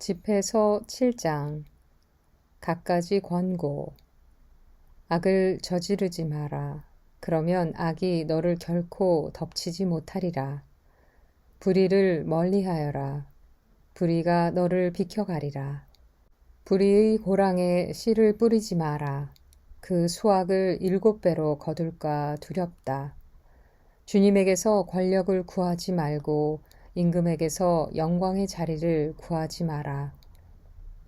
집회서 7장 갖가지 권고. 악을 저지르지 마라. 그러면 악이 너를 결코 덮치지 못하리라. 불의를 멀리하여라. 불의가 너를 비켜가리라. 불의의 고랑에 씨를 뿌리지 마라. 그 수확을 7배로 거둘까 두렵다. 주님에게서 권력을 구하지 말고 임금에게서 영광의 자리를 구하지 마라.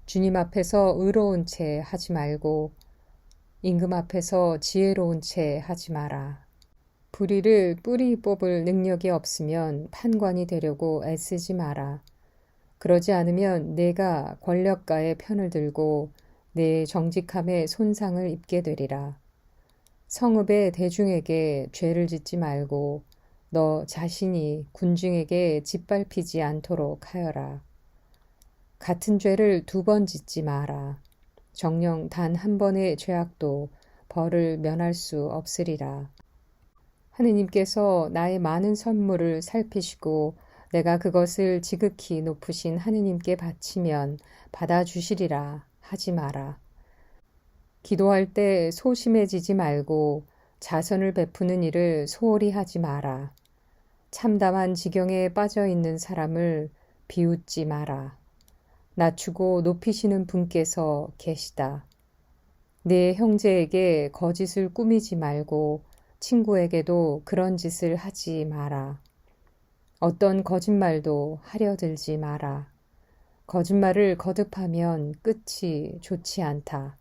주님 앞에서 의로운 채 하지 말고 임금 앞에서 지혜로운 채 하지 마라. 불의를 뿌리 뽑을 능력이 없으면 판관이 되려고 애쓰지 마라. 그러지 않으면 내가 권력가의 편을 들고 내 정직함에 손상을 입게 되리라. 성읍의 대중에게 죄를 짓지 말고 너 자신이 군중에게 짓밟히지 않도록 하여라. 같은 죄를 2번 짓지 마라. 정녕 단 한 번의 죄악도 벌을 면할 수 없으리라. 하느님께서 나의 많은 선물을 살피시고 내가 그것을 지극히 높으신 하느님께 바치면 받아주시리라 하지 마라. 기도할 때 소심해지지 말고 자선을 베푸는 일을 소홀히 하지 마라. 참담한 지경에 빠져 있는 사람을 비웃지 마라. 낮추고 높이시는 분께서 계시다. 내 형제에게 거짓을 꾸미지 말고 친구에게도 그런 짓을 하지 마라. 어떤 거짓말도 하려 들지 마라. 거짓말을 거듭하면 끝이 좋지 않다.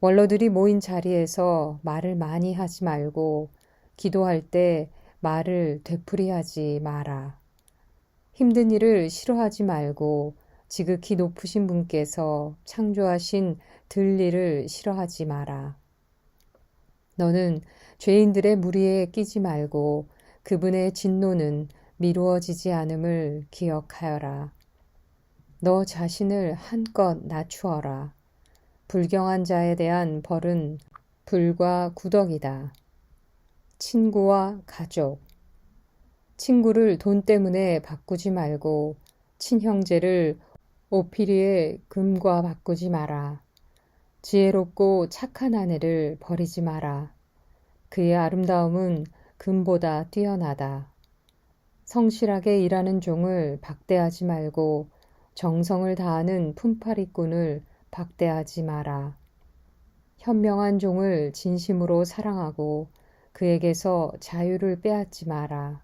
원로들이 모인 자리에서 말을 많이 하지 말고 기도할 때 말을 되풀이하지 마라. 힘든 일을 싫어하지 말고 지극히 높으신 분께서 창조하신 들 일을 싫어하지 마라. 너는 죄인들의 무리에 끼지 말고 그분의 진노는 미루어지지 않음을 기억하여라. 너 자신을 한껏 낮추어라. 불경한 자에 대한 벌은 불과 구덕이다. 친구와 가족. 친구를 돈 때문에 바꾸지 말고 친형제를 오피리의 금과 바꾸지 마라. 지혜롭고 착한 아내를 버리지 마라. 그의 아름다움은 금보다 뛰어나다. 성실하게 일하는 종을 박대하지 말고 정성을 다하는 품팔이꾼을 박대하지 마라. 현명한 종을 진심으로 사랑하고 그에게서 자유를 빼앗지 마라.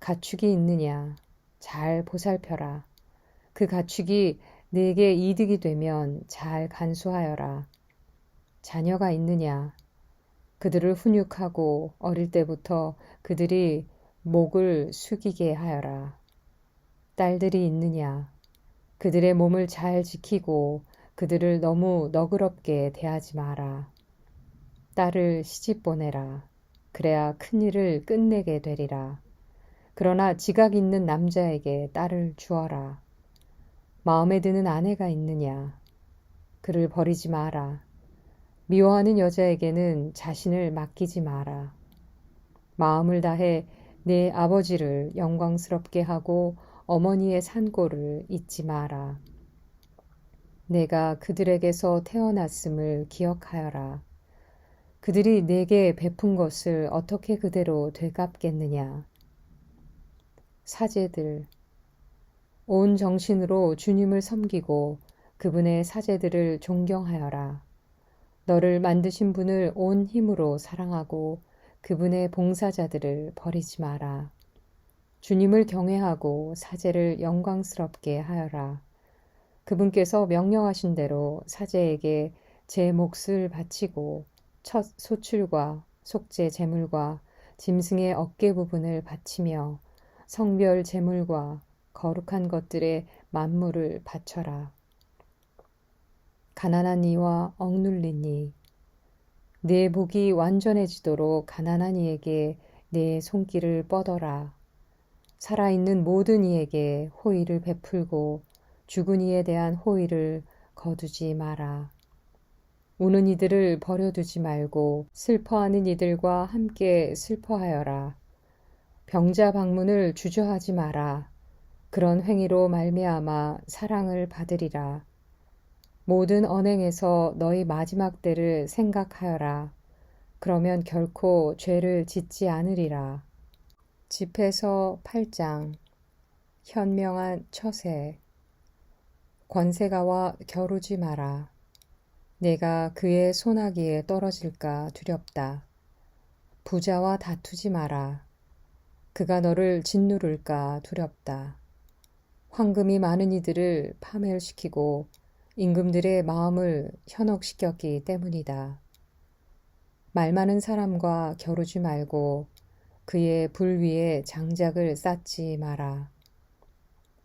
가축이 있느냐? 잘 보살펴라. 그 가축이 내게 이득이 되면 잘 간수하여라. 자녀가 있느냐? 그들을 훈육하고 어릴 때부터 그들이 목을 숙이게 하여라. 딸들이 있느냐? 그들의 몸을 잘 지키고 그들을 너무 너그럽게 대하지 마라. 딸을 시집 보내라. 그래야 큰 일을 끝내게 되리라. 그러나 지각 있는 남자에게 딸을 주어라. 마음에 드는 아내가 있느냐? 그를 버리지 마라. 미워하는 여자에게는 자신을 맡기지 마라. 마음을 다해 내 아버지를 영광스럽게 하고 어머니의 산고를 잊지 마라. 내가 그들에게서 태어났음을 기억하여라. 그들이 내게 베푼 것을 어떻게 그대로 되갚겠느냐. 사제들. 온 정신으로 주님을 섬기고 그분의 사제들을 존경하여라. 너를 만드신 분을 온 힘으로 사랑하고 그분의 봉사자들을 버리지 마라. 주님을 경외하고 사제를 영광스럽게 하여라. 그분께서 명령하신 대로 사제에게 제 몫을 바치고 첫 소출과 속죄 제물과 짐승의 어깨 부분을 바치며 성별 제물과 거룩한 것들의 만물을 바쳐라. 가난한 이와 억눌린 이. 내 복이 완전해지도록 가난한 이에게 내 손길을 뻗어라. 살아있는 모든 이에게 호의를 베풀고 죽은 이에 대한 호의를 거두지 마라. 우는 이들을 버려두지 말고 슬퍼하는 이들과 함께 슬퍼하여라. 병자 방문을 주저하지 마라. 그런 행위로 말미암아 사랑을 받으리라. 모든 언행에서 너희 마지막 때를 생각하여라. 그러면 결코 죄를 짓지 않으리라. 집에서 8장. 현명한 처세. 권세가와 겨루지 마라. 내가 그의 손아귀에 떨어질까 두렵다. 부자와 다투지 마라. 그가 너를 짓누를까 두렵다. 황금이 많은 이들을 파멸시키고 임금들의 마음을 현혹시켰기 때문이다. 말 많은 사람과 겨루지 말고 그의 불 위에 장작을 쌓지 마라.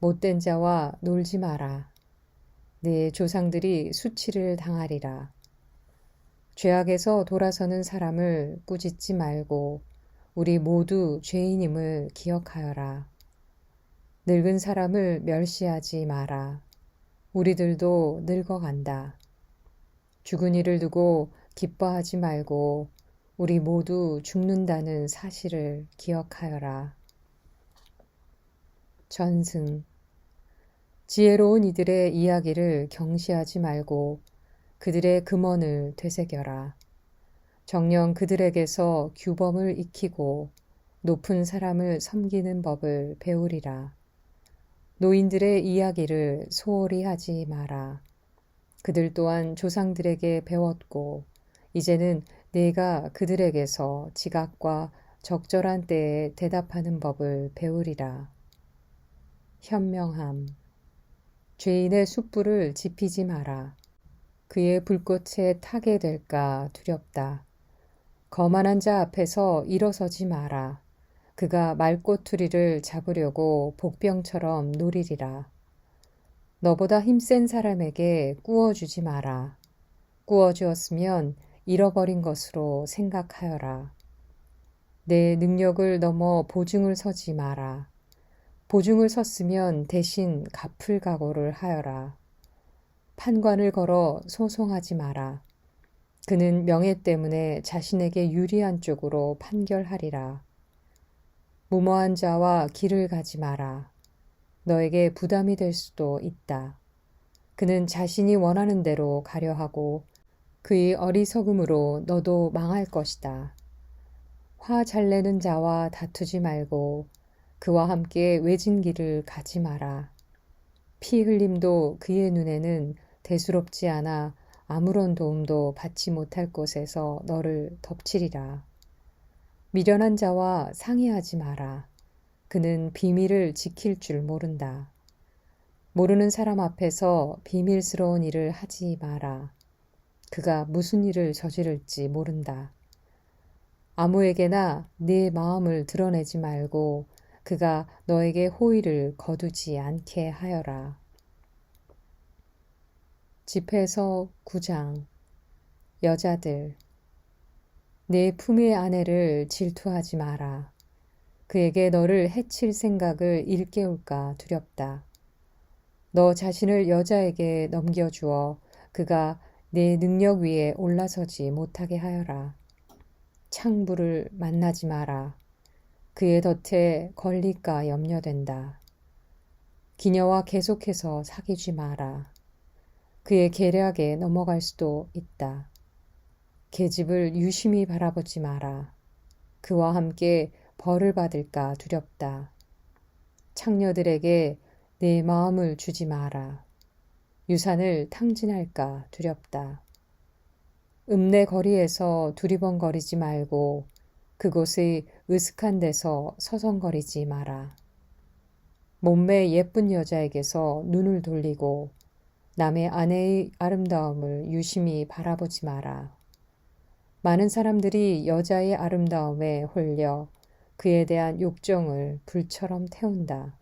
못된 자와 놀지 마라. 내 조상들이 수치를 당하리라. 죄악에서 돌아서는 사람을 꾸짖지 말고 우리 모두 죄인임을 기억하여라. 늙은 사람을 멸시하지 마라. 우리들도 늙어간다. 죽은 이를 두고 기뻐하지 말고 우리 모두 죽는다는 사실을 기억하여라. 전승. 지혜로운 이들의 이야기를 경시하지 말고 그들의 금언을 되새겨라. 정녕 그들에게서 규범을 익히고 높은 사람을 섬기는 법을 배우리라. 노인들의 이야기를 소홀히 하지 마라. 그들 또한 조상들에게 배웠고 이제는 내가 그들에게서 지각과 적절한 때에 대답하는 법을 배우리라. 현명함. 죄인의 숯불을 지피지 마라. 그의 불꽃에 타게 될까 두렵다. 거만한 자 앞에서 일어서지 마라. 그가 말꼬투리를 잡으려고 복병처럼 노리리라. 너보다 힘센 사람에게 꾸어주지 마라. 꾸어주었으면 잃어버린 것으로 생각하여라. 내 능력을 넘어 보증을 서지 마라. 보증을 섰으면 대신 갚을 각오를 하여라. 판관을 걸어 소송하지 마라. 그는 명예 때문에 자신에게 유리한 쪽으로 판결하리라. 무모한 자와 길을 가지 마라. 너에게 부담이 될 수도 있다. 그는 자신이 원하는 대로 가려 하고 그의 어리석음으로 너도 망할 것이다. 화 잘 내는 자와 다투지 말고 그와 함께 외진 길을 가지 마라. 피 흘림도 그의 눈에는 대수롭지 않아 아무런 도움도 받지 못할 곳에서 너를 덮치리라. 미련한 자와 상의하지 마라. 그는 비밀을 지킬 줄 모른다. 모르는 사람 앞에서 비밀스러운 일을 하지 마라. 그가 무슨 일을 저지를지 모른다. 아무에게나 네 마음을 드러내지 말고 그가 너에게 호의를 거두지 않게 하여라. 집에서 9장. 여자들. 내 품의 아내를 질투하지 마라. 그에게 너를 해칠 생각을 일깨울까 두렵다. 너 자신을 여자에게 넘겨주어 그가 내 능력 위에 올라서지 못하게 하여라. 창부를 만나지 마라. 그의 덫에 걸릴까 염려된다. 기녀와 계속해서 사귀지 마라. 그의 계략에 넘어갈 수도 있다. 계집을 유심히 바라보지 마라. 그와 함께 벌을 받을까 두렵다. 창녀들에게 내 마음을 주지 마라. 유산을 탕진할까 두렵다. 읍내 거리에서 두리번거리지 말고 그곳의 으슥한 데서 서성거리지 마라. 몸매 예쁜 여자에게서 눈을 돌리고 남의 아내의 아름다움을 유심히 바라보지 마라. 많은 사람들이 여자의 아름다움에 홀려 그에 대한 욕정을 불처럼 태운다.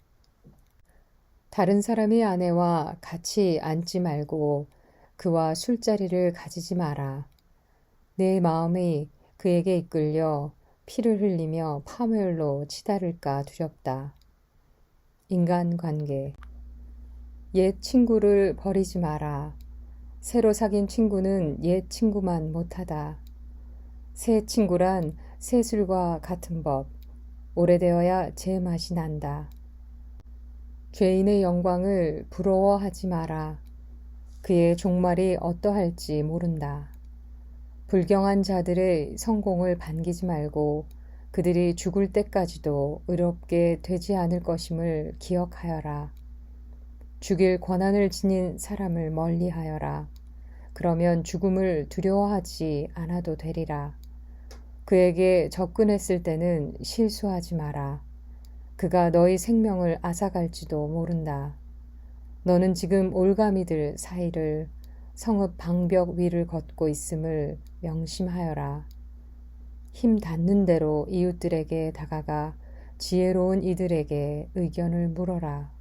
다른 사람의 아내와 같이 앉지 말고 그와 술자리를 가지지 마라. 내 마음이 그에게 이끌려 피를 흘리며 파멸로 치달을까 두렵다. 인간관계. 옛 친구를 버리지 마라. 새로 사귄 친구는 옛 친구만 못하다. 새 친구란 새 술과 같은 법. 오래되어야 제 맛이 난다. 죄인의 영광을 부러워하지 마라. 그의 종말이 어떠할지 모른다. 불경한 자들의 성공을 반기지 말고 그들이 죽을 때까지도 의롭게 되지 않을 것임을 기억하여라. 죽일 권한을 지닌 사람을 멀리하여라. 그러면 죽음을 두려워하지 않아도 되리라. 그에게 접근했을 때는 실수하지 마라. 그가 너희 생명을 앗아갈지도 모른다. 너는 지금 올가미들 사이를 성읍 방벽 위를 걷고 있음을 명심하여라. 힘 닿는 대로 이웃들에게 다가가 지혜로운 이들에게 의견을 물어라.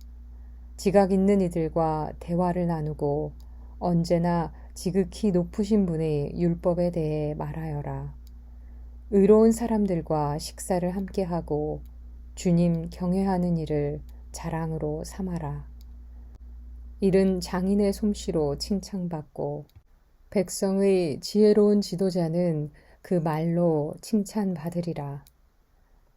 지각 있는 이들과 대화를 나누고 언제나 지극히 높으신 분의 율법에 대해 말하여라. 의로운 사람들과 식사를 함께하고 주님 경외하는 일을 자랑으로 삼아라. 일은 장인의 솜씨로 칭찬받고 백성의 지혜로운 지도자는 그 말로 칭찬받으리라.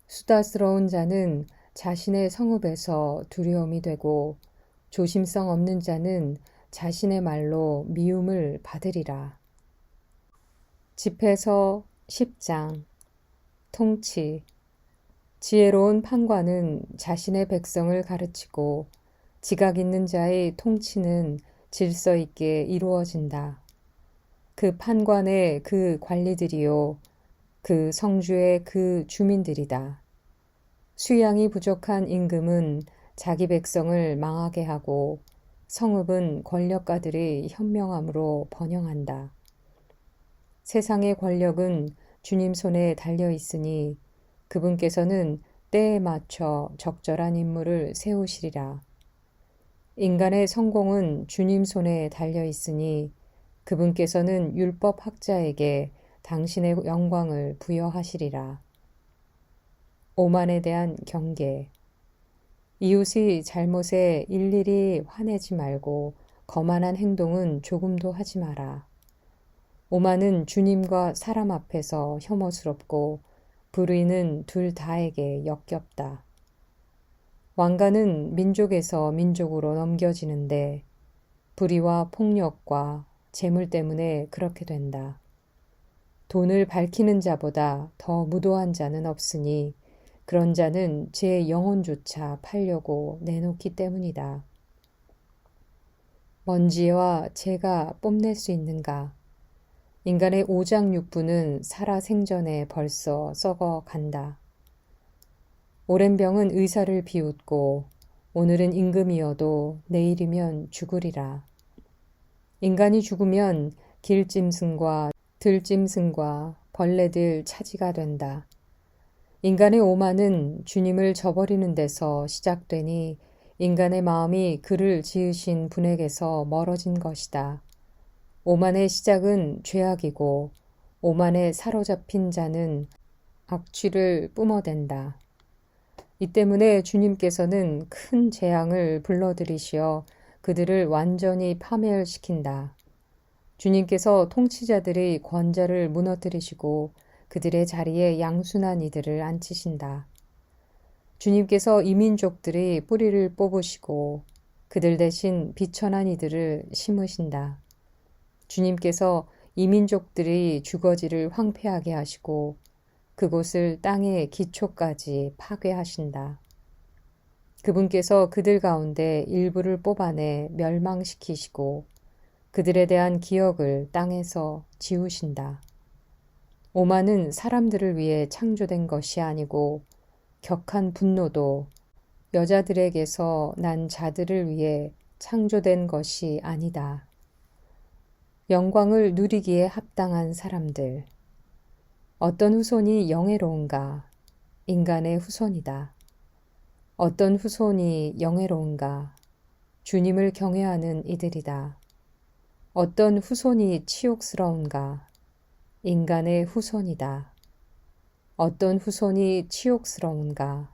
수다스러운 자는 자신의 성읍에서 두려움이 되고 조심성 없는 자는 자신의 말로 미움을 받으리라. 집에서 10장 통치. 지혜로운 판관은 자신의 백성을 가르치고 지각 있는 자의 통치는 질서 있게 이루어진다. 그 판관의 그 관리들이요 그 성주의 그 주민들이다. 수양이 부족한 임금은 자기 백성을 망하게 하고 성읍은 권력가들의 현명함으로 번영한다. 세상의 권력은 주님 손에 달려 있으니 그분께서는 때에 맞춰 적절한 인물을 세우시리라. 인간의 성공은 주님 손에 달려 있으니 그분께서는 율법 학자에게 당신의 영광을 부여하시리라. 오만에 대한 경계. 이웃의 잘못에 일일이 화내지 말고 거만한 행동은 조금도 하지 마라. 오만은 주님과 사람 앞에서 혐오스럽고 불의는 둘 다에게 역겹다. 왕가는 민족에서 민족으로 넘겨지는데 불의와 폭력과 재물 때문에 그렇게 된다. 돈을 밝히는 자보다 더 무도한 자는 없으니 그런 자는 제 영혼조차 팔려고 내놓기 때문이다. 먼지와 재가 뽐낼 수 있는가? 인간의 오장육부는 살아생전에 벌써 썩어 간다. 오랜 병은 의사를 비웃고 오늘은 임금이어도 내일이면 죽으리라. 인간이 죽으면 길짐승과 들짐승과 벌레들 차지가 된다. 인간의 오만은 주님을 저버리는 데서 시작되니 인간의 마음이 그를 지으신 분에게서 멀어진 것이다. 오만의 시작은 죄악이고 오만에 사로잡힌 자는 악취를 뿜어댄다. 이 때문에 주님께서는 큰 재앙을 불러들이시어 그들을 완전히 파멸시킨다. 주님께서 통치자들의 권좌를 무너뜨리시고 그들의 자리에 양순한 이들을 앉히신다. 주님께서 이민족들의 뿌리를 뽑으시고 그들 대신 비천한 이들을 심으신다. 주님께서 이민족들의 주거지를 황폐하게 하시고 그곳을 땅의 기초까지 파괴하신다. 그분께서 그들 가운데 일부를 뽑아내 멸망시키시고 그들에 대한 기억을 땅에서 지우신다. 오만은 사람들을 위해 창조된 것이 아니고 격한 분노도 여자들에게서 난 자들을 위해 창조된 것이 아니다. 영광을 누리기에 합당한 사람들. 어떤 후손이 영예로운가? 인간의 후손이다. 어떤 후손이 영예로운가? 주님을 경외하는 이들이다. 어떤 후손이 치욕스러운가? 인간의 후손이다. 어떤 후손이 치욕스러운가?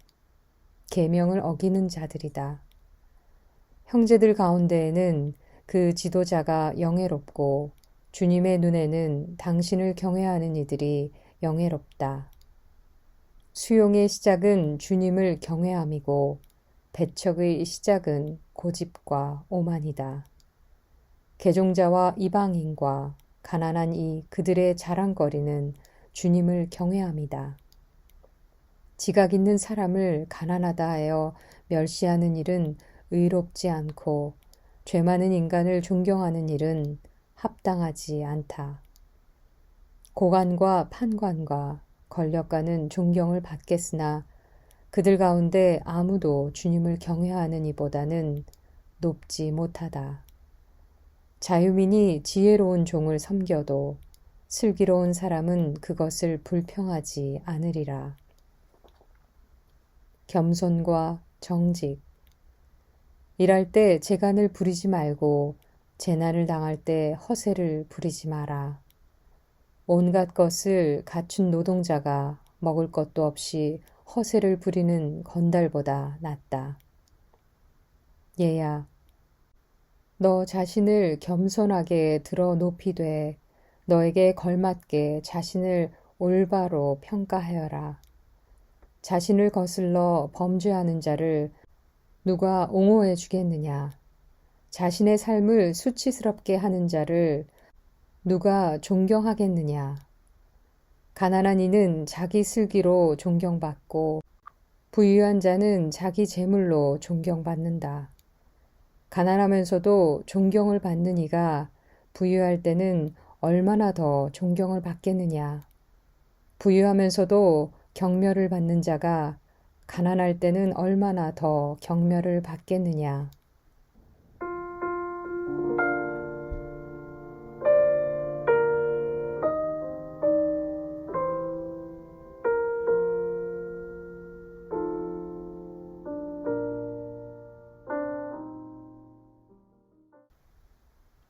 계명을 어기는 자들이다. 형제들 가운데에는 그 지도자가 영예롭고 주님의 눈에는 당신을 경외하는 이들이 영예롭다. 수용의 시작은 주님을 경외함이고 배척의 시작은 고집과 오만이다. 개종자와 이방인과 가난한 이 그들의 자랑거리는 주님을 경외함이다. 지각 있는 사람을 가난하다 하여 멸시하는 일은 의롭지 않고 죄 많은 인간을 존경하는 일은 합당하지 않다. 고관과 판관과 권력가는 존경을 받겠으나 그들 가운데 아무도 주님을 경외하는 이보다는 높지 못하다. 자유민이 지혜로운 종을 섬겨도 슬기로운 사람은 그것을 불평하지 않으리라. 겸손과 정직. 일할 때 재간을 부리지 말고 재난을 당할 때 허세를 부리지 마라. 온갖 것을 갖춘 노동자가 먹을 것도 없이 허세를 부리는 건달보다 낫다. 얘야, 너 자신을 겸손하게 들어 높이되 너에게 걸맞게 자신을 올바로 평가하여라. 자신을 거슬러 범죄하는 자를 누가 옹호해 주겠느냐? 자신의 삶을 수치스럽게 하는 자를 누가 존경하겠느냐? 가난한 이는 자기 슬기로 존경받고 부유한 자는 자기 재물로 존경받는다. 가난하면서도 존경을 받는 이가 부유할 때는 얼마나 더 존경을 받겠느냐? 부유하면서도 경멸을 받는 자가 가난할 때는 얼마나 더 경멸을 받겠느냐?